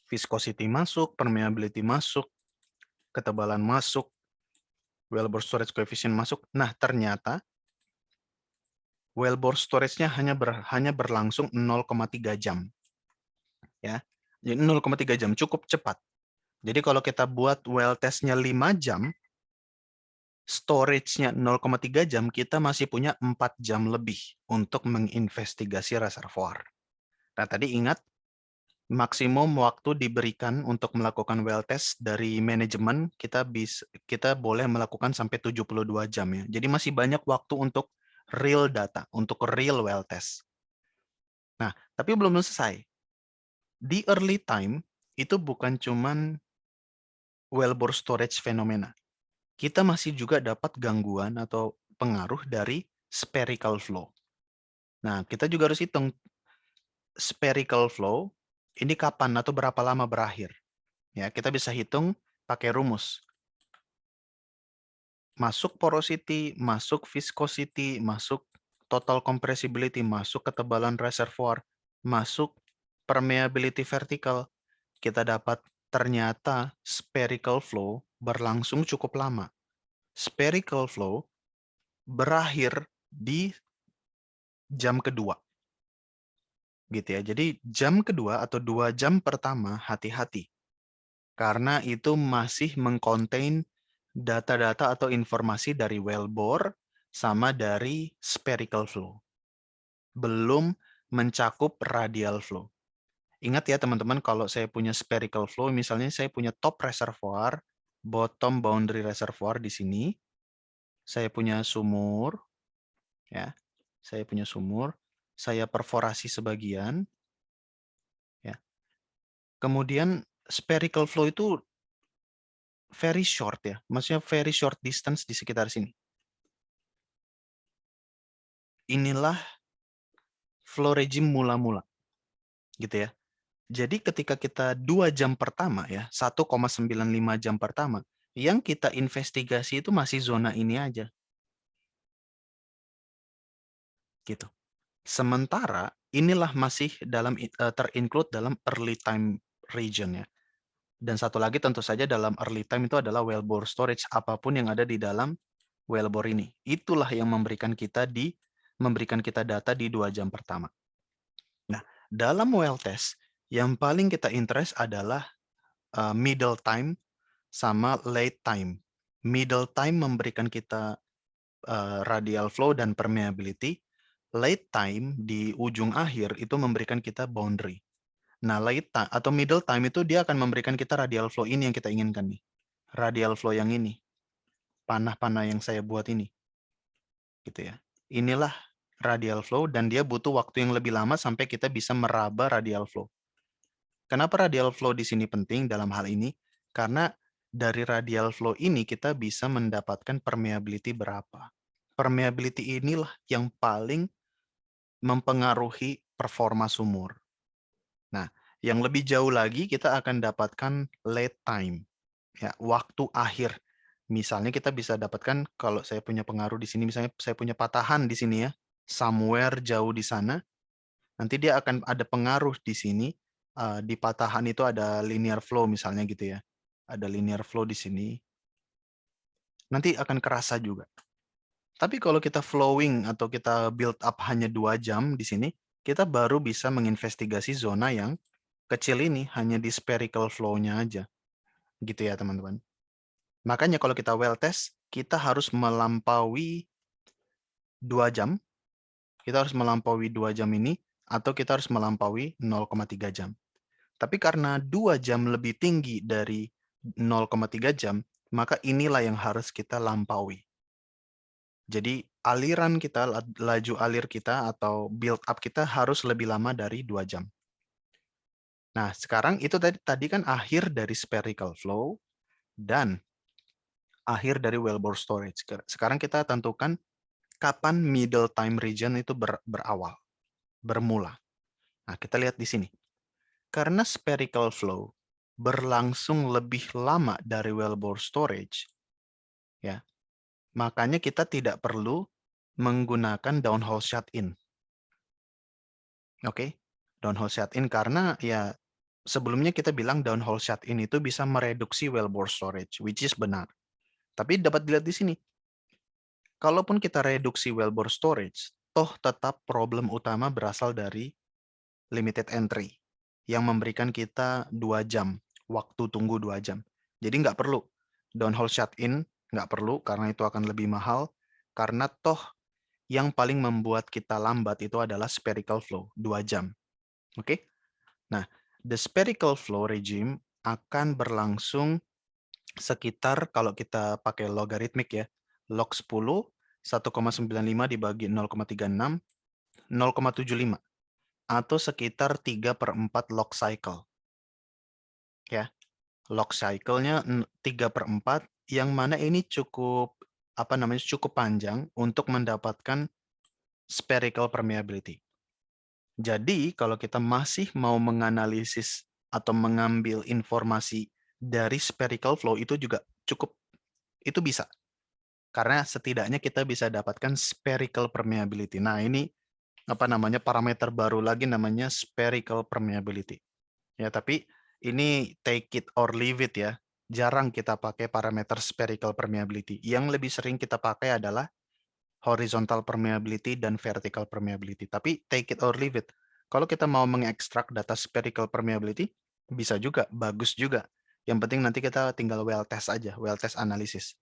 Viscosity masuk, permeability masuk, ketebalan masuk, wellbore storage coefficient masuk. Nah, ternyata wellbore storage-nya hanya berlangsung 0,3 jam. Ya. Jadi 0,3 jam cukup cepat. Jadi kalau kita buat well test-nya 5 jam, storage-nya 0,3 jam, kita masih punya 4 jam lebih untuk menginvestigasi reservoir. Nah, tadi ingat, maksimum waktu diberikan untuk melakukan well test dari manajemen, kita boleh melakukan sampai 72 jam ya. Jadi masih banyak waktu untuk real data, untuk real well test. Nah, tapi belum selesai. Di early time, itu bukan cuman wellbore storage fenomena. Kita masih juga dapat gangguan atau pengaruh dari spherical flow. Nah, kita juga harus hitung spherical flow ini kapan atau berapa lama berakhir. Ya, kita bisa hitung pakai rumus. Masuk porosity, masuk viscosity, masuk total compressibility, masuk ketebalan reservoir, masuk permeability vertical. Kita dapat ternyata spherical flow berlangsung cukup lama. Spherical flow berakhir di jam kedua. Gitu ya. Jadi jam kedua atau 2 jam pertama hati-hati. Karena itu masih mengcontain data-data atau informasi dari wellbore sama dari spherical flow. Belum mencakup radial flow. Ingat ya teman-teman, kalau saya punya spherical flow, misalnya saya punya top reservoir, bottom boundary reservoir di sini, saya punya sumur, ya, saya punya sumur, saya perforasi sebagian, ya. Kemudian spherical flow itu very short ya, maksudnya very short distance di sekitar sini. Inilah flow regime mula-mula, gitu ya. Jadi ketika kita 2 jam pertama ya, 1,95 jam pertama, yang kita investigasi itu masih zona ini aja. Gitu. Sementara inilah masih terinclude dalam early time region ya. Dan satu lagi tentu saja dalam early time itu adalah wellbore storage, apapun yang ada di dalam wellbore ini. Itulah yang memberikan kita data di 2 jam pertama. Nah, dalam well test yang paling kita interest adalah middle time sama late time. Middle time memberikan kita radial flow dan permeability. Late time di ujung akhir itu memberikan kita boundary. Nah, late time atau middle time itu dia akan memberikan kita radial flow ini yang kita inginkan nih. Radial flow yang ini. Panah-panah yang saya buat ini. Gitu ya. Inilah radial flow dan dia butuh waktu yang lebih lama sampai kita bisa meraba radial flow. Kenapa radial flow di sini penting dalam hal ini? Karena dari radial flow ini kita bisa mendapatkan permeability berapa. Permeability inilah yang paling mempengaruhi performa sumur. Nah, yang lebih jauh lagi kita akan dapatkan late time, ya, waktu akhir. Misalnya kita bisa dapatkan kalau saya punya pengaruh di sini, misalnya saya punya patahan di sini ya, somewhere jauh di sana, nanti dia akan ada pengaruh di sini. Di patahan itu ada linear flow misalnya gitu ya, ada linear flow di sini. Nanti akan kerasa juga. Tapi kalau kita flowing atau kita build up hanya 2 jam di sini, kita baru bisa menginvestigasi zona yang kecil ini, hanya di spherical flow-nya aja. Gitu ya, teman-teman. Makanya kalau kita well test, kita harus melampaui 2 jam. Kita harus melampaui 2 jam ini, atau kita harus melampaui 0,3 jam. Tapi karena 2 jam lebih tinggi dari 0,3 jam, maka inilah yang harus kita lampaui. Jadi aliran kita, laju alir kita atau build up kita harus lebih lama dari 2 jam. Nah, sekarang itu tadi kan akhir dari spherical flow dan akhir dari wellbore storage. Sekarang kita tentukan kapan middle time region itu berawal, bermula. Nah, kita lihat di sini. Karena spherical flow berlangsung lebih lama dari wellbore storage, ya, makanya kita tidak perlu menggunakan downhole shut-in. Oke, downhole shut-in karena ya sebelumnya kita bilang downhole shut-in itu bisa mereduksi wellbore storage, which is benar. Tapi dapat dilihat di sini, kalaupun kita reduksi wellbore storage, toh tetap problem utama berasal dari limited entry yang memberikan kita 2 jam, waktu tunggu 2 jam. Jadi nggak perlu downhole shut-in, nggak perlu karena itu akan lebih mahal, karena toh yang paling membuat kita lambat itu adalah spherical flow, 2 jam. Oke? Nah, the spherical flow regime akan berlangsung sekitar kalau kita pakai logaritmik ya, log 10, 1,95 dibagi 0,36, 0,75, atau sekitar 3/4 log cycle. Ya, log cycle-nya 3/4, yang mana ini cukup cukup panjang untuk mendapatkan spherical permeability. Jadi, kalau kita masih mau menganalisis atau mengambil informasi dari spherical flow itu juga cukup, itu bisa. Karena setidaknya kita bisa dapatkan spherical permeability. Nah, ini parameter baru lagi namanya spherical permeability. Ya, tapi ini take it or leave it ya. Jarang kita pakai parameter spherical permeability. Yang lebih sering kita pakai adalah horizontal permeability dan vertical permeability. Tapi take it or leave it. Kalau kita mau mengekstrak data spherical permeability, bisa juga, bagus juga. Yang penting nanti kita tinggal well test aja, well test analisis.